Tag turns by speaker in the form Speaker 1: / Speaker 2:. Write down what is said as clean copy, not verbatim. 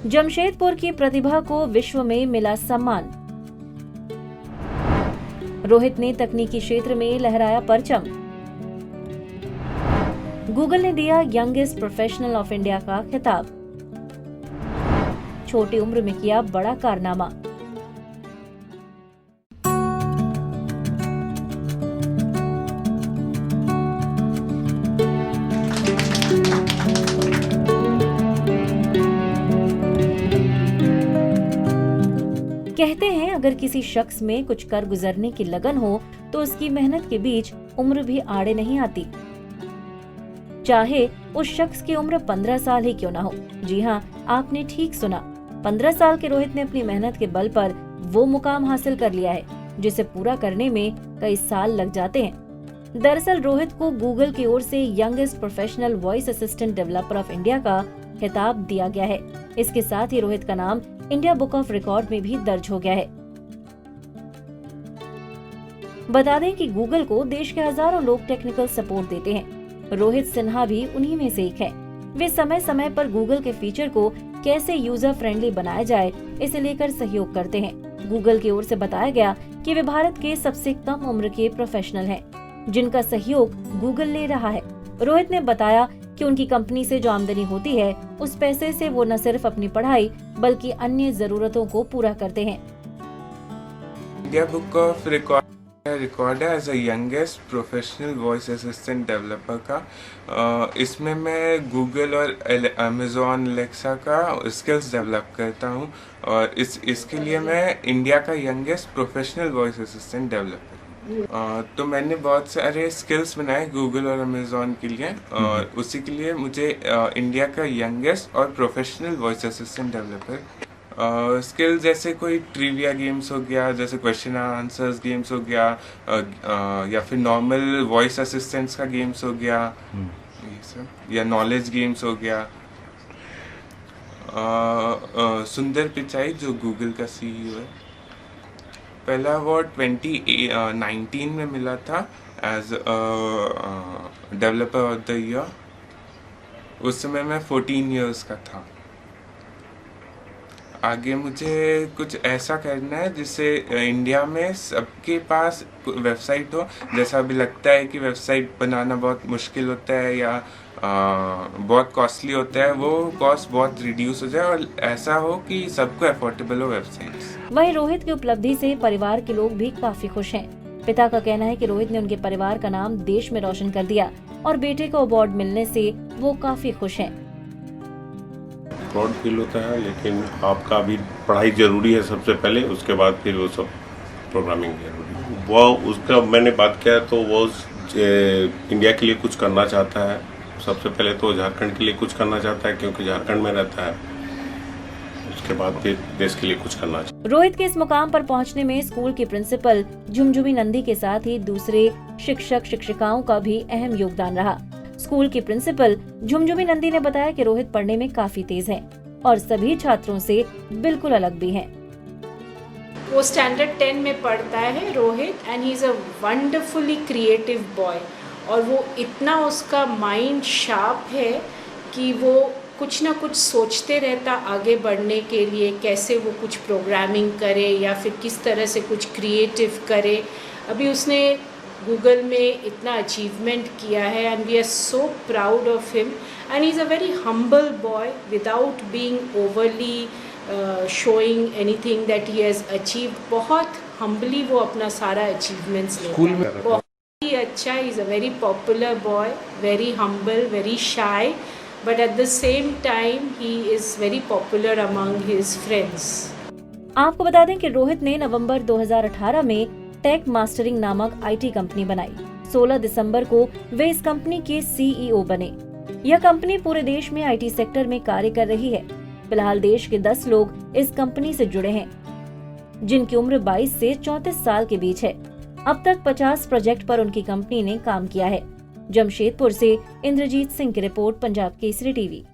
Speaker 1: जमशेदपुर की प्रतिभा को विश्व में मिला सम्मान। रोहित ने तकनीकी क्षेत्र में लहराया परचम। गूगल ने दिया यंगेस्ट प्रोफेशनल ऑफ इंडिया का खिताब। छोटी उम्र में किया बड़ा कारनामा। कहते हैं अगर किसी शख्स में कुछ कर गुजरने की लगन हो तो उसकी मेहनत के बीच उम्र भी आड़े नहीं आती, चाहे उस शख्स की उम्र 15 साल ही क्यों ना हो। जी हाँ, आपने ठीक सुना, 15 साल के रोहित ने अपनी मेहनत के बल पर वो मुकाम हासिल कर लिया है जिसे पूरा करने में कई साल लग जाते हैं। दरअसल रोहित को गूगल की ओर से youngest professional voice assistant developer of India का खिताब दिया गया है। इसके साथ ही रोहित का नाम इंडिया बुक ऑफ रिकॉर्ड में भी दर्ज हो गया है। बता दें कि गूगल को देश के हजारों लोग टेक्निकल सपोर्ट देते हैं। रोहित सिन्हा भी उन्हीं में से एक है। वे समय समय पर गूगल के फीचर को कैसे यूजर फ्रेंडली बनाया जाए इसे लेकर सहयोग करते हैं। गूगल की ओर से बताया गया कि वे भारत के सबसे कम उम्र के प्रोफेशनल हैं, जिनका सहयोग गूगल ले रहा है। रोहित ने बताया कि उनकी कंपनी से जो आमदनी होती है उस पैसे से वो न सिर्फ अपनी पढ़ाई बल्कि अन्य जरूरतों को पूरा करते हैं।
Speaker 2: इंडिया बुक ऑफ रिकॉर्ड है as a youngest professional voice assistant developer का। इसमें मैं गूगल और अमेजोन एलेक्सा का स्किल्स डेवलप करता हूँ और इसके लिए मैं इंडिया का youngest professional voice assistant developer. तो मैंने बहुत सारे स्किल्स बनाए गूगल और अमेजोन के लिए और उसी के लिए मुझे इंडिया का यंगेस्ट और professional voice assistant developer skill जैसे कोई ट्रिविया गेम्स हो गया, जैसे क्वेश्चन आंसर्स गेम्स हो गया, या फिर नॉर्मल वॉइस असिस्टेंट्स का गेम्स हो गया, ये सब, या नॉलेज गेम्स हो गया। सुंदर पिचाई जो गूगल का CEO है, पहला अवार्ड 2019 में मिला था as developer of the year. उस समय मैं 14 इयर्स का था। आगे मुझे कुछ ऐसा करना है जिससे इंडिया में सबके पास वेबसाइट हो। जैसा अभी लगता है कि वेबसाइट बनाना बहुत मुश्किल होता है या बहुत कॉस्टली होता है, वो कॉस्ट बहुत रिड्यूस हो जाए और ऐसा हो कि सबको अफोर्डेबल हो वेबसाइट्स।
Speaker 1: वहीं रोहित की उपलब्धि से परिवार के लोग भी काफी खुश हैं। पिता का कहना है कि रोहित ने उनके परिवार का नाम देश में रोशन कर दिया और बेटे को अवार्ड मिलने से वो काफी खुश हैं।
Speaker 3: प्राउड फील होता है, लेकिन आपका अभी पढ़ाई जरूरी है सबसे पहले, उसके बाद फिर वो सब प्रोग्रामिंग जरूरी। वो उसका मैंने बात किया तो वो इंडिया के लिए कुछ करना चाहता है। सबसे पहले तो झारखंड के लिए कुछ करना चाहता है क्योंकि झारखंड में रहता है, उसके बाद फिर देश के लिए कुछ करना चाहिए।
Speaker 1: रोहित के इस मुकाम पर पहुंचने में स्कूल की प्रिंसिपल झुमझुमी नंदी के साथ ही दूसरे शिक्षक शिक्षिकाओं का भी अहम योगदान रहा। स्कूल की प्रिंसिपल झुमझुमी नंदी ने बताया कि रोहित पढ़ने में काफी तेज है और सभी छात्रों से बिल्कुल अलग भी है।
Speaker 4: वो स्टैंडर्ड 10 में पढ़ता है Rohit, and he is a wonderfully creative boy. और वो इतना उसका माइंड शार्प है कि वो कुछ ना कुछ सोचते रहता आगे बढ़ने के लिए, कैसे वो कुछ प्रोग्रामिंग करे या फिर किस तरह से कुछ क्रिएटिव करे। अभी उसने गूगल में इतना अचीवमेंट किया है and we are so proud of him. And he is a very humble boy without being overly showing anything that he has achieved. बहुत हम्बली वो अपना सारा अचीवमेंट्स लेता है। बहुत ही अच्छा, he is a very popular boy, very humble, very shy, but at the same time he is very popular among his friends.
Speaker 1: आपको बता दें कि रोहित ने नवंबर 2018 में टेक मास्टरिंग नामक आईटी कंपनी बनाई। 16 दिसंबर को वे इस कंपनी के CEO बने। यह कंपनी पूरे देश में आईटी सेक्टर में कार्य कर रही है। फिलहाल देश के 10 लोग इस कंपनी से जुड़े हैं, जिनकी उम्र 22 से 34 साल के बीच है। अब तक 50 प्रोजेक्ट पर उनकी कंपनी ने काम किया है। जमशेदपुर से इंद्रजीत सिंह की रिपोर्ट, पंजाब केसरी टीवी।